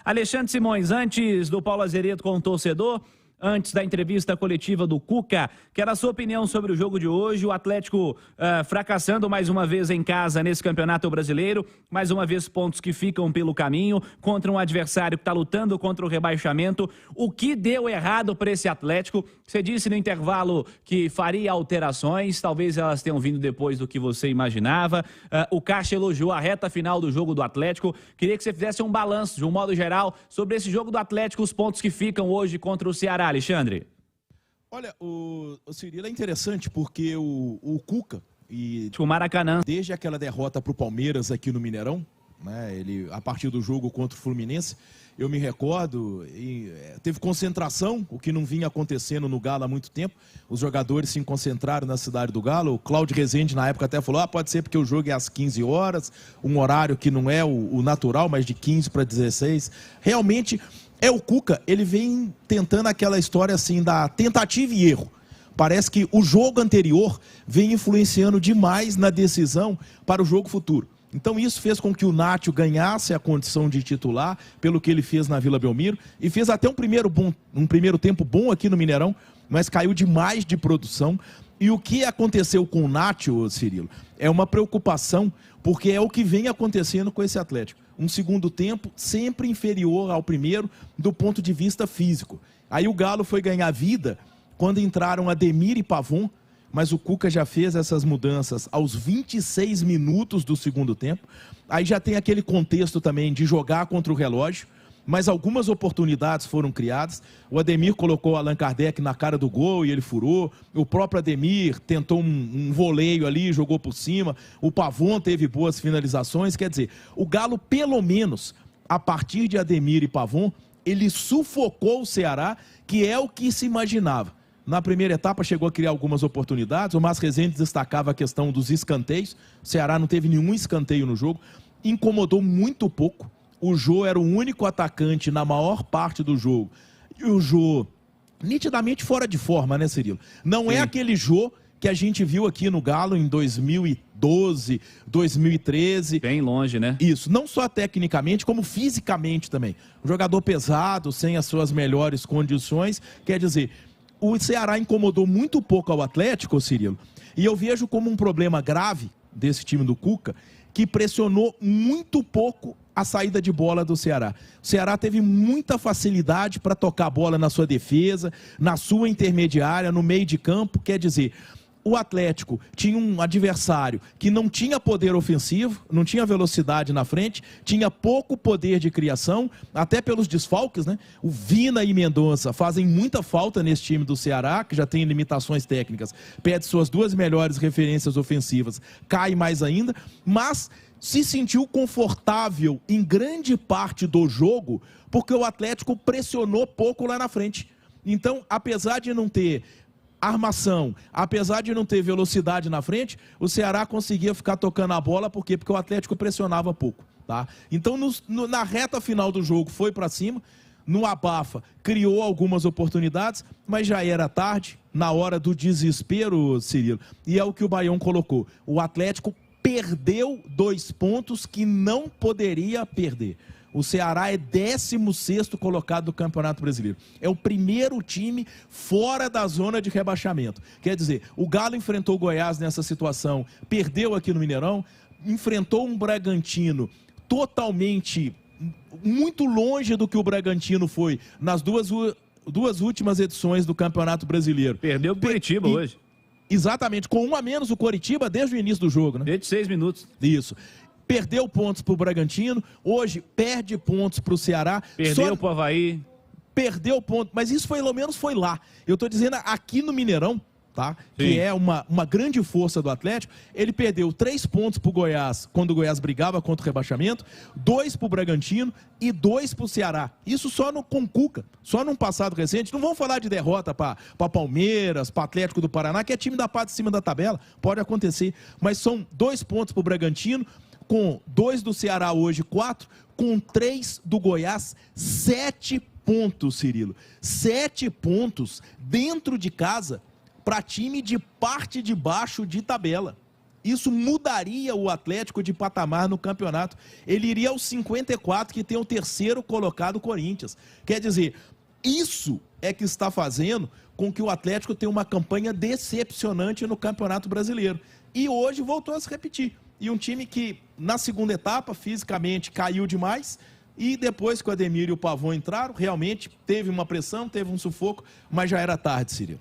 Alexandre Simões, antes do Paulo Azeredo com o torcedor, antes da entrevista coletiva do Cuca, quero a sua opinião sobre o jogo de hoje, o Atlético fracassando mais uma vez em casa nesse Campeonato Brasileiro, mais uma vez pontos que ficam pelo caminho, contra um adversário que está lutando contra o rebaixamento. O que deu errado para esse Atlético? Você disse no intervalo que faria alterações, talvez elas tenham vindo depois do que você imaginava. O Caixa elogiou a reta final do jogo do Atlético. Queria que você fizesse um balanço, de um modo geral, sobre esse jogo do Atlético, os pontos que ficam hoje contra o Ceará. Alexandre. Olha, o Cirilo é interessante porque o Cuca, o Maracanã, desde aquela derrota para o Palmeiras aqui no Mineirão, né, ele, a partir do jogo contra o Fluminense, eu me recordo, teve concentração, o que não vinha acontecendo no Galo há muito tempo. Os jogadores se concentraram na cidade do Galo. O Cláudio Rezende na época até falou, pode ser porque o jogo é às 15 horas, um horário que não é o natural, mas de 15 para 16. Realmente, o Cuca, ele vem tentando aquela história assim da tentativa e erro. Parece que o jogo anterior vem influenciando demais na decisão para o jogo futuro. Então isso fez com que o Nátio ganhasse a condição de titular, pelo que ele fez na Vila Belmiro, e fez até um primeiro tempo bom aqui no Mineirão, mas caiu demais de produção. E o que aconteceu com o Nátio, Cirilo, é uma preocupação, porque é o que vem acontecendo com esse Atlético. Um segundo tempo sempre inferior ao primeiro do ponto de vista físico. Aí o Galo foi ganhar vida quando entraram Ademir e Pavon, mas o Cuca já fez essas mudanças aos 26 minutos do segundo tempo. Aí já tem aquele contexto também de jogar contra o relógio, mas algumas oportunidades foram criadas. O Ademir colocou o Allan Kardec na cara do gol e ele furou. O próprio Ademir tentou um voleio ali, jogou por cima. O Pavon teve boas finalizações. Quer dizer, o Galo, pelo menos, a partir de Ademir e Pavon, ele sufocou o Ceará, que é o que se imaginava. Na primeira etapa chegou a criar algumas oportunidades. O Márcio Rezende destacava a questão dos escanteios. O Ceará não teve nenhum escanteio no jogo. Incomodou muito pouco. O Jô era o único atacante na maior parte do jogo. E o Jô, nitidamente fora de forma, né, Cirilo? Não é aquele Jô que a gente viu aqui no Galo em 2012, 2013. Bem longe, né? Isso, não só tecnicamente, como fisicamente também. Um jogador pesado, sem as suas melhores condições. Quer dizer, o Ceará incomodou muito pouco ao Atlético, Cirilo. E eu vejo como um problema grave desse time do Cuca, que pressionou muito pouco a saída de bola do Ceará. O Ceará teve muita facilidade para tocar a bola na sua defesa, na sua intermediária, no meio de campo. Quer dizer, o Atlético tinha um adversário que não tinha poder ofensivo, não tinha velocidade na frente, tinha pouco poder de criação, até pelos desfalques, né? O Vina e Mendonça fazem muita falta nesse time do Ceará, que já tem limitações técnicas, perde suas duas melhores referências ofensivas, cai mais ainda, mas se sentiu confortável em grande parte do jogo, porque o Atlético pressionou pouco lá na frente. Então, apesar de não ter armação, apesar de não ter velocidade na frente, o Ceará conseguia ficar tocando a bola, por quê? Porque o Atlético pressionava pouco, tá? Então, na reta final do jogo, foi para cima, no abafa, criou algumas oportunidades, mas já era tarde, na hora do desespero, Cirilo, e é o que o Baião colocou. O Atlético perdeu 2 pontos que não poderia perder. O Ceará é 16º colocado do Campeonato Brasileiro. É o primeiro time fora da zona de rebaixamento. Quer dizer, o Galo enfrentou o Goiás nessa situação, perdeu aqui no Mineirão, enfrentou um Bragantino totalmente, muito longe do que o Bragantino foi nas duas últimas edições do Campeonato Brasileiro. Perdeu o Curitiba hoje. Exatamente, com 1 a menos o Coritiba desde o início do jogo, né? Desde 6 minutos. Isso. Perdeu pontos para o Bragantino, hoje perde pontos para o Ceará. Perdeu para o Avaí. Perdeu pontos, mas isso pelo menos foi lá. Eu estou dizendo aqui no Mineirão, tá? Que é uma grande força do Atlético. Ele perdeu 3 pontos para o Goiás, quando o Goiás brigava contra o rebaixamento, 2 para o Bragantino e 2 para o Ceará. Isso só com Cuca, só num passado recente. Não vamos falar de derrota para Palmeiras, para Atlético do Paraná, que é time da parte de cima da tabela, pode acontecer. Mas são 2 pontos para o Bragantino, com 2 do Ceará hoje, 4, com 3 do Goiás, 7 pontos, Cirilo. 7 pontos dentro de casa para time de parte de baixo de tabela. Isso mudaria o Atlético de patamar no campeonato. Ele iria aos 54, que tem o terceiro colocado Corinthians. Quer dizer, isso é que está fazendo com que o Atlético tenha uma campanha decepcionante no Campeonato Brasileiro. E hoje voltou a se repetir. E um time que, na segunda etapa, fisicamente caiu demais. E depois que o Ademir e o Pavon entraram, realmente teve uma pressão, teve um sufoco, mas já era tarde, Cirilo.